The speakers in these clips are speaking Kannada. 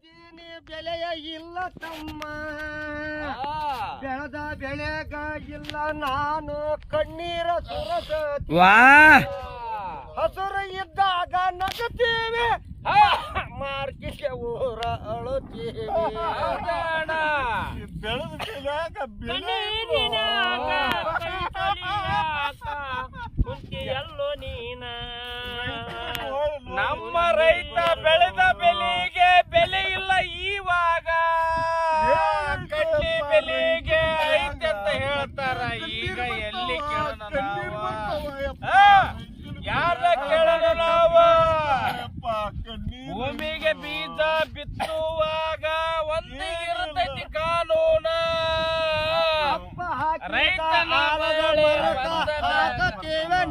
ಬೆಳೆದೀನಿ ಬೆಲೆಯ ಇಲ್ಲ ತಮ್ಮ ಬೆಳೆದ ಬೆಳೆಗ ಇಲ್ಲ ನಾನು ಕಣ್ಣೀರ ಸುರಸತಿ ಹಸುರು ಇದ್ದಾಗ ನಗತೀವಿ ಮಾರ್ಕಿಗೆ ಊರ ಅಳುತ್ತೀವಿ ಬೆಳೆದ ಕುಂತಿಯಲ್ಲೋ ನೀನ ನಮ್ಮ ರೈತ ಬೆಳೆದ ಬೆಲೆಗೆ ಬೆಲೆ ಇಲ್ಲ ಇವಾಗ ಕಡ್ಲಿ ಬೆಲೆಗೆ ಐತೆ ಅಂತ ಹೇಳ್ತಾರ ಈಗ ಎಲ್ಲಿ ಕೇಳೋಣ ಯಾರ ಕೇಳೋಣ ನಾವು ಭೂಮಿಗೆ ಬೀಜ ಬಿತ್ತುವಾಗ ಒಂದೇ ಇರ್ತೈತಿ ಕಾನೂನ ರೈತನ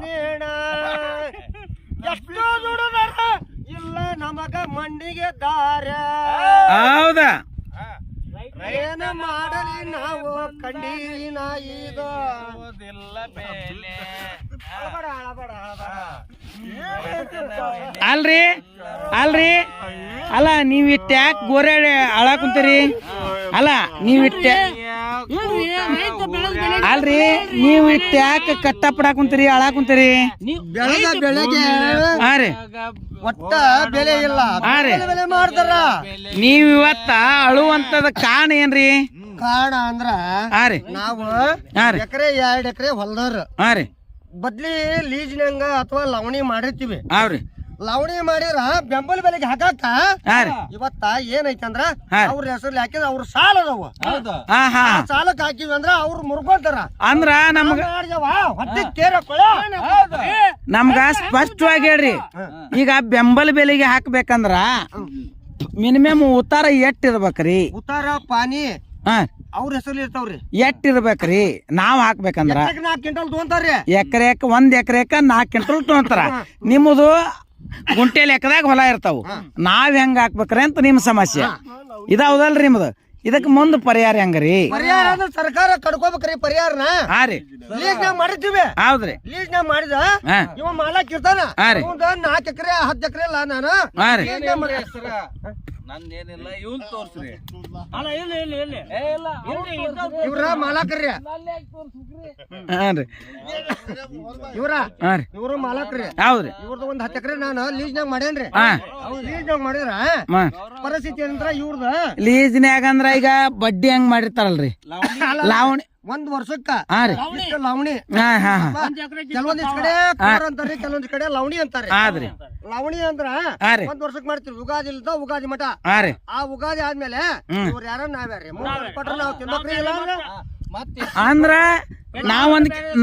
ನೇಣ ಎಷ್ಟೋ ದುಡಿದಾರ ಇಲ್ಲ ನಮಗ ಮಂಡಿಗೆ ದಾರ ಹೌದಾ ಏನ ಮಾಡಲಿ ನಾವು ಕಂಡೀನ ಈಗ ಬೆಲೆ ಅಲ್ರಿ ಅಲ್ರಿ ಅಲ್ಲ ನೀವ್ ಇಟ್ಟ ಯಾಕೆ ಗೋರೆ ಅಳ ಕುಂತೀರಿ ಅಲ್ಲ ನೀವ್ ಇಟ್ಟ ಅಲ್ರಿ ನೀವ್ ಇಟ್ಟ ಯಾಕೆ ಕಟ್ಟಪಡ ಕುಂತೀರಿ ಅಳ ಕುಂತೀರಿ ಬೆಳೆದ ಬೆಳೆಗೆ ಹಾ ರೀ ಒಟ್ಟ ಬೆಲೆ ಇಲ್ಲ ಹಾ ರೀ ಬೆಲೆ ಮಾಡ್ತಾರ ನೀವ್ ಇವತ್ತ ಅಳುವಂತದ ಕಾರಣ ಏನ್ರಿ ಕಾರಣ ಅಂದ್ರ ಹಾ ರೀ ನಾವು ಹಾ ರೀ ಎಕರೆ 2 ಎಕರೆ ಹೊಲದವ್ರ ಹಾ ರೀ ಬದ್ಲಿ ಲೀಜ್ನಂಗ ಅಥವಾ ಲವಣಿ ಮಾಡಿರ್ತೀವಿ ಹೌದ್ರಿ ಲವಣಿ ಮಾಡಿದ್ರ ಬೆಂಬಲ ಬೆಲೆಗೆ ಹಾಕಾಕ ಹಾ ರೀ ಇವತ್ತ ಏನೈತಿ ಅಂದ್ರ ಹಾ. ಅವ್ರ ಹೆಸರು ಹಾಕಿದ್ರ ಅವ್ರ ಸಾಲ ಅದಾವ ಹಾ ಹಾ ಸಾಲಕ್ ಹಾಕಿವಿ ಅಂದ್ರ ಅವ್ರು ಮುರ್ಕೊಂತಾರ ಅಂದ್ರ ನಮ್ಗ ಹೊಟ್ಟೆ ಕೇರಕೊಳ್ಳ ನಮ್ಗ ಸ್ಪಷ್ಟವಾಗಿ ಹೇಳ್ರಿ ಈಗ ಬೆಂಬಲ ಬೆಲೆಗೆ ಹಾಕ್ಬೇಕಂದ್ರ ಮಿನಿಮಮ್ ಉತ್ತಾರ ಎಷ್ಟ್ ಇರ್ಬೇಕ್ರಿ ಉತ್ತಾರ ಪಾನಿ ಹಾ ಅವ್ರ ಹೆಸರು ಇರ್ತಾವ್ರಿ ಎಷ್ಟ್ ಇರ್ಬೇಕ್ರಿ ನಾವ್ ಹಾಕ್ಬೇಕಂದ್ರ 4 ಕ್ವಿಂಟಲ್ ತಗೊಂತಾರ್ರಿ ಎಕರೆಕ್ 1 ಎಕರೆಕ 4 ಕ್ವಿಂಟಲ್ ತೊಗೊಂತಾರ ನಿಮ್ಮದು ಗುಂಟೆ ಲೆಕ್ಕದಾಗ ಹೊಲ ಇರ್ತಾವ ನಾವ್ ಹೆಂಗ್ ಹಾಕ್ಬೇಕ್ರಿ ಅಂತ ನಿಮ್ ಸಮಸ್ಯೆ ಇದಾವದಲ್ರಿ ನಿಮ್ದು ಇದಕ್ ಮುಂದ್ ಪರಿಹಾರ ಹೆಂಗ್ರಿ ಪರಿಹಾರ ಅಂದ್ರೆ ಸರ್ಕಾರ ಕಡ್ಕೋಬೇಕ್ರಿ ಪರಿಹಾರನ ಹಾ ರೀ ಲೀಜ್ನಾಗ ಮಾಡಿರ್ತೀವಿ ಹೌದ್ರಿ ಲೀಜ್ನಾಗ ಮಾಡಿದ ಹಾ ಇವ ಮಾಲಕ್ ಇರ್ತಾನ ಹಾ ರೀ 4 ಎಕರೆ 10 ಎಕರೆ ಇಲ್ಲ ನಾನು ಹಾ ರೀ ನಂದೇನಿಲ್ಲ ಇವನ್ ತೋರ್ಸ್ರಿ ಅಲ್ಲ ಇಲ್ಲ ಇಲ್ಲ ಇಲ್ಲ ಇವ್ರ ಮಾಲಕರ್ರಿ ಹಾ ರೀ ಇವ್ರ ಹಾ ರೀ ಇವ್ರು ಮಾಲಕ್ರಿ ಹೌದ್ರಿ ಇವ್ರದ್ದು 10 ಎಕರೆ ನಾನು ಲೀಜ್ನಾಗ ಮಾಡೇನ್ರಿ ಹಾ ಲೀಜ್ನಾಗ ಮಾಡಿದ್ರ ಪರಿಸ್ಥಿತಿ ಏನಂದ್ರ ಇವ್ರದ ಲೀಸ್ನ್ಯಾಗ ಅಂದ್ರ ಈಗ ಬಡ್ಡಿ ಹೆಂಗ್ ಮಾಡಿರ್ತಾರಲ್ರಿ ಲಾವಣಿ 1 ವರ್ಷಕ್ಕ ಹಾ ರೀ ಇಷ್ಟು ಲವಣಿ ಹಾ ಹಾ ಹಾ ಕೆಲವೊಂದಿಷ್ಟು ಕಡೆ ಕೂರ್ ಅಂತಾರ್ರಿ ಕೆಲವೊಂದ್ ಕಡೆ ಲವಣಿ ಅಂತಾರ್ರಿ ಆದ್ರಿ ಲವಣಿ ಅಂದ್ರ ಹಾ ರೀ 1 ವರ್ಷಕ್ ಮಾಡ್ತೀವಿ ಯುಗಾದಿ ಇಲ್ದ ಯುಗಾದಿ ಮಠ ಹಾ ರೀ ಆ ಯುಗಾದಿ ಆದ್ಮೇಲೆ ಇವ್ರ ಯಾರ ನಾವ್ಯಾರ್ರಿ ಕೊಟ್ರ ನಾವ್ ತಿನ್ನೋಕ್ರಿ ಇಲ್ಲ ಅಂದ್ರೆ ಅಂದ್ರ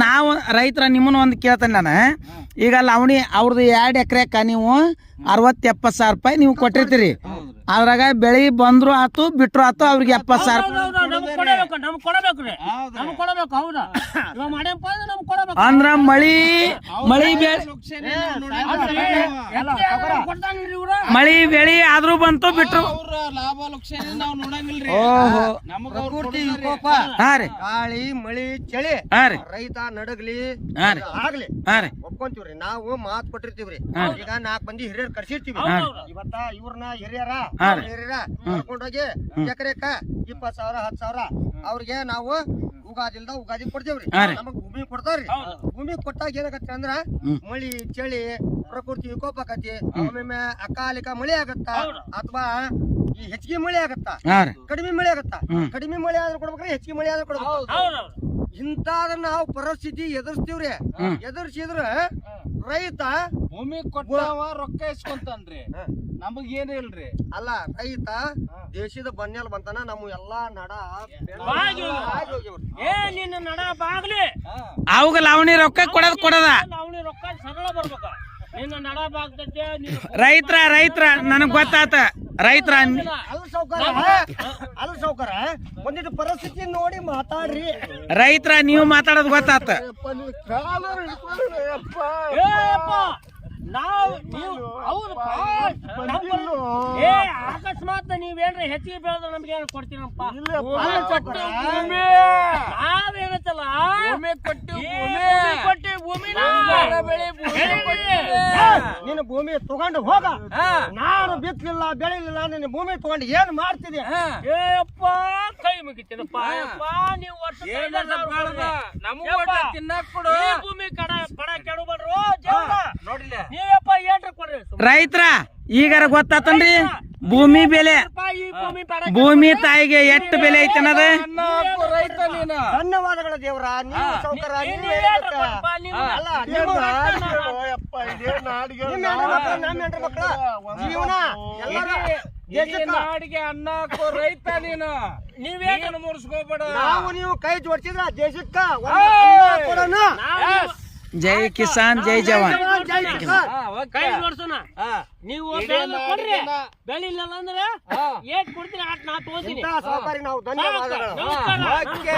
ನಾವ್ ರೈತರ ನಿಮ್ಮನ್ನ ಒಂದ್ ಕೇಳ್ತೇನೆ ನಾನು ಈಗ ಲಾವಣಿ ಅವ್ರದ್ದು 2 ಎಕರೆಕ ನೀವು 60-70 ಸಾವಿರ ರೂಪಾಯಿ ನೀವು ಕೊಟ್ಟಿರ್ತೀರಿ ಅದ್ರಾಗ ಬೆಳಿ ಬಂದ್ರು ಆತು ಬಿಟ್ರು ಆತು ಅವ್ರಿಗೆ 70 ಸಾವಿರ ಅಂದ್ರ ಮಳಿ ಬೆಳಿ ಆದ್ರೂ ಬಂತು ಬಿಟ್ರು ಲಾಭ ಲಕ್ಷಣ ನಾವ್ ನೋಡಂಗಿಲ್ರಿ ಓಹೋ ಪ್ರಕೃತಿ ವಿಕೋಪ ಹಾ ರೀ ಗಾಳಿ ಮಳಿ ಚಳಿ ಹಾ ರೀ ರೈತ ನಡಗ್ಲಿ ಹಾ ರೀ ಆಗ್ಲಿ ಹಾ ರೀ ಒಪ್ಕೊಂತೀವ್ರಿ ನಾವು ಮಾತ್ ಕೊಟ್ಟಿರ್ತೀವ್ರಿ ಈಗ 4 ಮಂದಿ ಹಿರಿಯರ್ ಕರ್ಸಿರ್ತೀವಿ ಇವತ್ತ ಇವ್ರನ್ನ ಹಿರಿಯರ ಕರ್ಕೊಂಡೋಗಿ ಎಕರೆಕ 20,000 10,000 ಅವ್ರಿಗೆ ನಾವು ಉಗಾದಿಲ್ದ ಉಗಾದಿ ಕೊಡ್ತೇವ್ರಿ ನಮಗ್ ಭೂಮಿ ಕೊಡ್ತಾವ್ರಿ ಭೂಮಿ ಕೊಟ್ಟಾಗ ಏನಾಗತ್ತೆ ಅಂದ್ರ ಮಳಿ ಚಳಿ ಪ್ರಕೃತಿ ವಿಕೋಪ ಆಕತಿ ಒಮ್ಮೊಮ್ಮೆ ಅಕಾಲಿಕ ಮಳಿ ಆಗತ್ತ ಅಥವಾ ಈ ಹೆಚ್ಚಿಗೆ ಮಳಿ ಆಗತ್ತ ಕಡಿಮೆ ಮಳಿ ಆಗತ್ತ ಕಡಿಮೆ ಮಳಿ ಆದ್ರೂ ಕೊಡ್ಬೇಕ್ರಿ ಹೆಚ್ಚಿಗೆ ಮಳಿ ಆದ್ರೂ ಕೊಡ್ಬೇಕು ಇಂತಾದ ನಾವು ಪರಿಸ್ಥಿತಿ ಎದುರಿಸ್ತೀವ್ರಿ ಎದುರಿಸಿದ್ರ ರೈತ ಭೂಮಿ ಕೊಟ್ಟವ ರೊಕ್ಕ ಇಸ್ಕೊಂತಾನ್ರಿ ನಮಗ್ ಏನ್ ಇಲ್ರಿ ಅಲ್ಲ ರೈತ ದೇಶದ ಬನ್ನೆಲ್ ಬಂತಾನ ನಮ್ಮ ಎಲ್ಲಾ ನಡ ನಿನ್ನ ನಡ ಬಾಗ್ಲಿ ಅವಾಗ ಲಾವಣಿ ರೊಕ್ಕ ಕೊಡದ ಲಾವಣಿ ರೊಕ್ಕ ಸರಳ ಬರ್ಬೇಕ ನಿನ್ನ ನಡ ಬಾಗ್ತೈತೆ ರೈತರ ನನಗ್ ಗೊತ್ತಾತ ರೈತರ ಅಲ್ಲ ಸೌಕರ ಒಂದಿಟ್ಟು ಪರಿಸ್ಥಿತಿ ನೋಡಿ ಮಾತಾಡ್ರಿ ರೈತರ ನೀವು ಮಾತಾಡೋದು ಗೊತ್ತಾತ ನಾವು ಅಕಸ್ಮಾತ್ ನೀವೇನ್ರಿ ಹೆಚ್ಚಿಗೆ ಬೆಳೆದ್ರೆ ನಮ್ಗೆ ಏನು ಕೊಡ್ತೀನಪ್ಪ ಭೂಮಿ ನಾವೇನತ್ತಲ್ಲ ಭೂಮಿ ಕೊಟ್ಟು ಕೊಟ್ಟಿ ಭೂಮಿ ನಿನ್ನ ಭೂಮಿ ತಗೊಂಡು ಹೋಗ. ನಾನು ಬಿತ್ತಲಿಲ್ಲ ಬೆಳಿಲಿಲ್ಲ, ನಿನ್ನ ಭೂಮಿ ತಗೊಂಡು ಏನ್ ಮಾಡ್ತಿದ್ದೆ? ಏಪ್ಪ ಕೈ ಮುಗಿತೀನಪ್ಪ. ನೀವು ವರ್ಷ ತಿನ್ನಕ್ ಕೊಡು. ಭೂಮಿ ಪಡ ಕೆಡಬಡ್ರು ನೋಡಿಲ್ಲ ನೀವಪ್ಪ ಏನ್ರಿ ಕೊಡ್ರಿ ರೈತರ ಈಗಾರ ಗೊತ್ತಾತನ್ರಿ ಭೂಮಿ ಬೆಲೆ, ಈ ಭೂಮಿ ಪಡ ಭೂಮಿ ತಾಯಿಗೆ ಎಷ್ಟು ಬೆಲೆ ಐತೆ ಅನ್ನೋದು. ರೈತ ನೀನು ಧನ್ಯವಾದಗಳು ದೇವ್ರ. ನೀವು ಸೌಕರ್ಯ ನೀವು ಹೇಳ್ರಿ ಕೊಡಪ್ಪ, ನೀವು ಅಲ್ಲ ನಿಮ್ಮ ನಮ್ಮ ಹೆಂಡ್ರ ಮಕ್ಕಳ ಜೀವನ ಎಲ್ಲರ ದೇಶಕ್ಕ ನಾಡಿಗೆ ಅನ್ನ ಹಾಕೋ ರೈತ ನೀನು. ನೀವೇನು ಮುರ್ಸ್ಕೋಬೇಡ. ನಾವು ನೀವು ಕೈ ಜೋಡಿಸಿದ್ರ ದೇಶಕ್ಕ ಒಂದು ಅನ್ನ ಕೊಡೋಣ. ಜೈ ಕಿಸಾನ್ ಜೈ ಜವಾನ್. ಜೈ ಕಿಸಾನ್. ಕೈ ನೋಡ್ಸೋಣ. ನೀವು ಬೆಳೆದ ಕೊಡ್ರಿ, ಬೆಳಿಲ್ಲ ಅಂದ್ರೆ ಏಟ್ ಕೊಡ್ತೀನಿ ಅಟ್ ನಾ ತಗೋತೀನಿ. ಇಂಥ ಸಹಕಾರಿ ನಾವು ಧನ್ಯವಾದಗಳು. ನಮಸ್ಕಾರ. ಓಕೆ